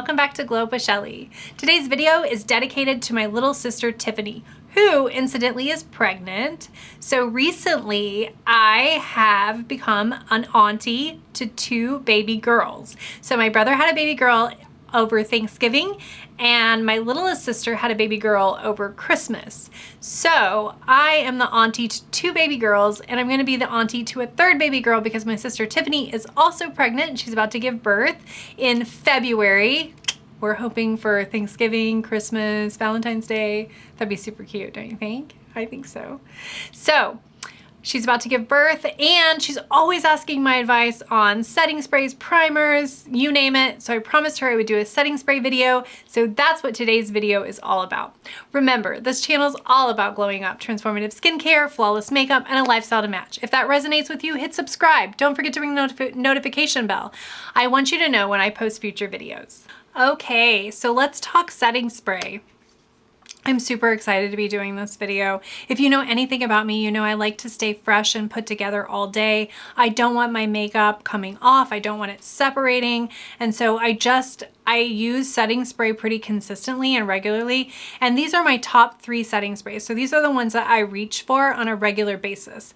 welcome back to Glow Up with Shelly. Today's video is dedicated to my little sister Tiffany, who incidentally is pregnant. So recently I have become an auntie to 2 baby girls. So my brother had a baby girl over Thanksgiving and my littlest sister had a baby girl over Christmas. So I am the auntie to 2 baby girls, and I'm gonna be the auntie to a 3rd baby girl because my sister Tiffany is also pregnant. She's about to give birth in February. We're hoping for Thanksgiving, Christmas, Valentine's Day. That'd be super cute, don't you think? I think so. So she's about to give birth, and she's always asking my advice on setting sprays, primers, you name it. So I promised her I would do a setting spray video. So that's what today's video is all about. Remember, this channel is all about glowing up, transformative skincare, flawless makeup, and a lifestyle to match. If that resonates with you, hit subscribe. Don't forget to ring the notification bell. I want you to know when I post future videos. Okay, so let's talk setting spray. I'm super excited to be doing this video. If you know anything about me, you know I like to stay fresh and put together all day. I don't want my makeup coming off. I don't want it separating. And so I use setting spray pretty consistently and regularly. And these are my top 3 setting sprays. So these are the ones that I reach for on a regular basis.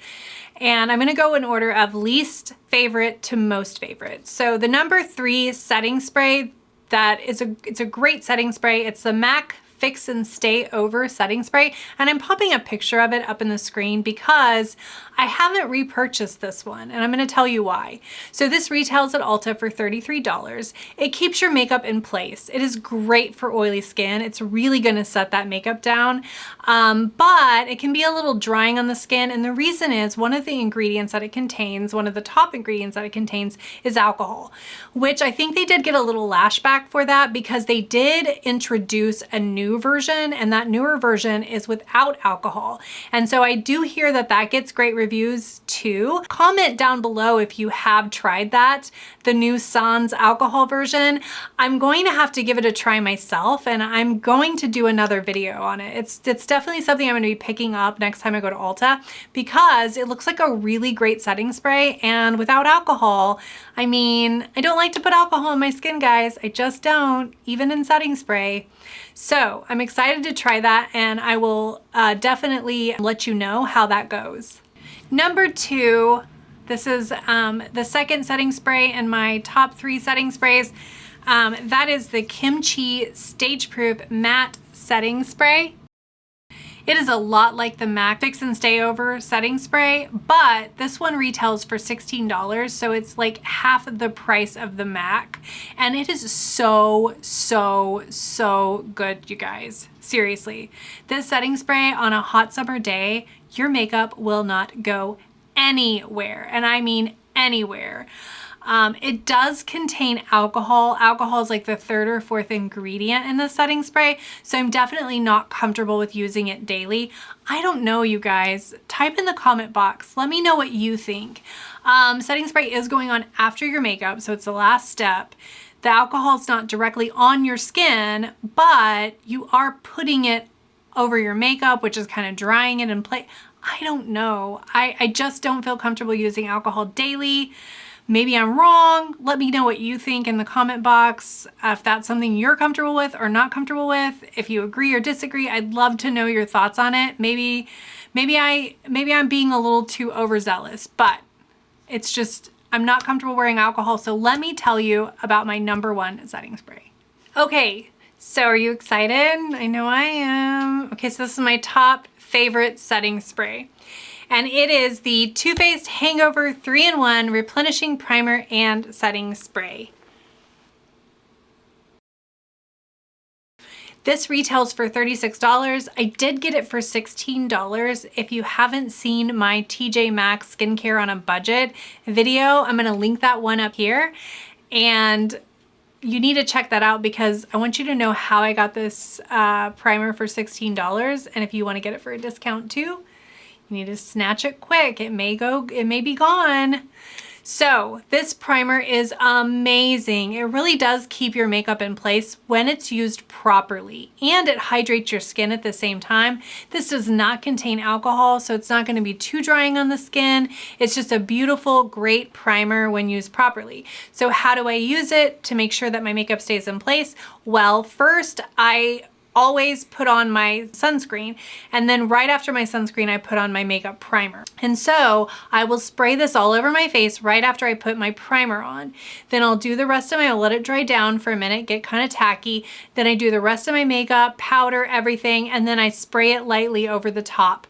And I'm gonna go in order of least favorite to most favorite. So the number 3 setting spray it's a great setting spray. It's the MAC Fix and Stay Over setting spray, and I'm popping a picture of it up in the screen because I haven't repurchased this one, and I'm going to tell you why. So this retails at Ulta for $33. It keeps your makeup in place. It is great for oily skin. It's really going to set that makeup down, but it can be a little drying on the skin, and the reason is one of the ingredients that it contains, one of the top ingredients that it contains, is alcohol, which I think they did get a little lashback for that because they did introduce a new version, and that newer version is without alcohol. And so I do hear that that gets great reviews too. Comment down below if you have tried that, the new Sans alcohol version. I'm going to have to give it a try myself, and I'm going to do another video on it. It's definitely something I'm going to be picking up next time I go to Ulta because it looks like a really great setting spray, and without alcohol, I mean, I don't like to put alcohol on my skin, guys. I just don't, even in setting spray. So I'm excited to try that, and I will definitely let you know how that goes. Number 2, this is the second setting spray in my top 3 setting sprays. That is the Kimchi Stage Proof Matte Setting Spray. It is a lot like the MAC Fix and Stay Over setting spray, but this one retails for $16, so it's like half the price of the MAC. And it is so, so, so good, you guys. Seriously. This setting spray on a hot summer day, your makeup will not go anywhere. And I mean anywhere. It does contain alcohol. Alcohol is like the 3rd or 4th ingredient in the setting spray, so I'm definitely not comfortable with using it daily. I don't know, you guys. Type in the comment box. Let me know what you think. Setting spray is going on after your makeup, so it's the last step. The alcohol is not directly on your skin, but you are putting it over your makeup, which is kind of drying it in place. I don't know. I just don't feel comfortable using alcohol daily. Maybe I'm wrong. Let me know what you think in the comment box. If that's something you're comfortable with or not comfortable with, if you agree or disagree, I'd love to know your thoughts on it. Maybe I'm being a little too overzealous, but it's just, I'm not comfortable wearing alcohol. So let me tell you about my number 1 setting spray. Okay, so are you excited? I know I am. Okay, so this is my top favorite setting spray. And it is the Too Faced Hangover 3-in-1 Replenishing Primer and Setting Spray. This retails for $36. I did get it for $16. If you haven't seen my TJ Maxx Skincare on a Budget video, I'm gonna link that one up here. And you need to check that out because I want you to know how I got this primer for $16. And if you wanna get it for a discount too, you need to snatch it quick. It may be gone. So this primer is amazing. It really does keep your makeup in place when it's used properly, and it hydrates your skin at the same time. This does not contain alcohol, so it's not going to be too drying on the skin. It's just a beautiful, great primer when used properly. So how do I use it to make sure that my makeup stays in place? Well, first I always put on my sunscreen, and then right after my sunscreen I put on my makeup primer. And so I will spray this all over my face right after I put my primer on. Then I'll do the rest of I'll let it dry down for a minute, get kind of tacky. Then I do the rest of my makeup, powder, everything, and then I spray it lightly over the top.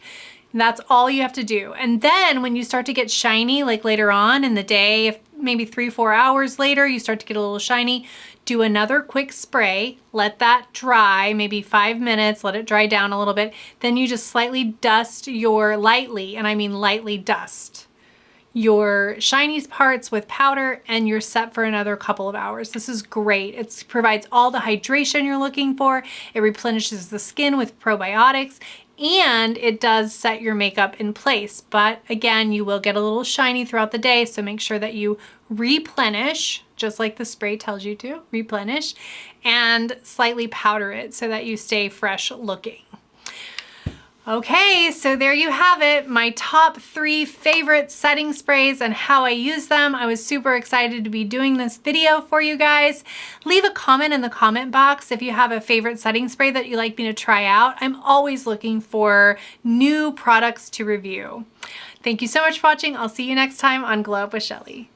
And that's all you have to do. And then when you start to get shiny, like later on in the day, if maybe 3-4 hours later, you start to get a little shiny, do another quick spray, let that dry, maybe 5 minutes, let it dry down a little bit. Then you just slightly dust lightly, and I mean lightly dust, your shiny parts with powder, and you're set for another couple of hours. This is great. It provides all the hydration you're looking for. It replenishes the skin with probiotics, and it does set your makeup in place. But again, you will get a little shiny throughout the day, so make sure that you replenish, just like the spray tells you to, replenish, and slightly powder it so that you stay fresh looking. Okay, so there you have it, my top 3 favorite setting sprays and how I use them. I was super excited to be doing this video for you guys. Leave a comment in the comment box if you have a favorite setting spray that you'd like me to try out. I'm always looking for new products to review. Thank you so much for watching. I'll see you next time on Glow Up with Shelly.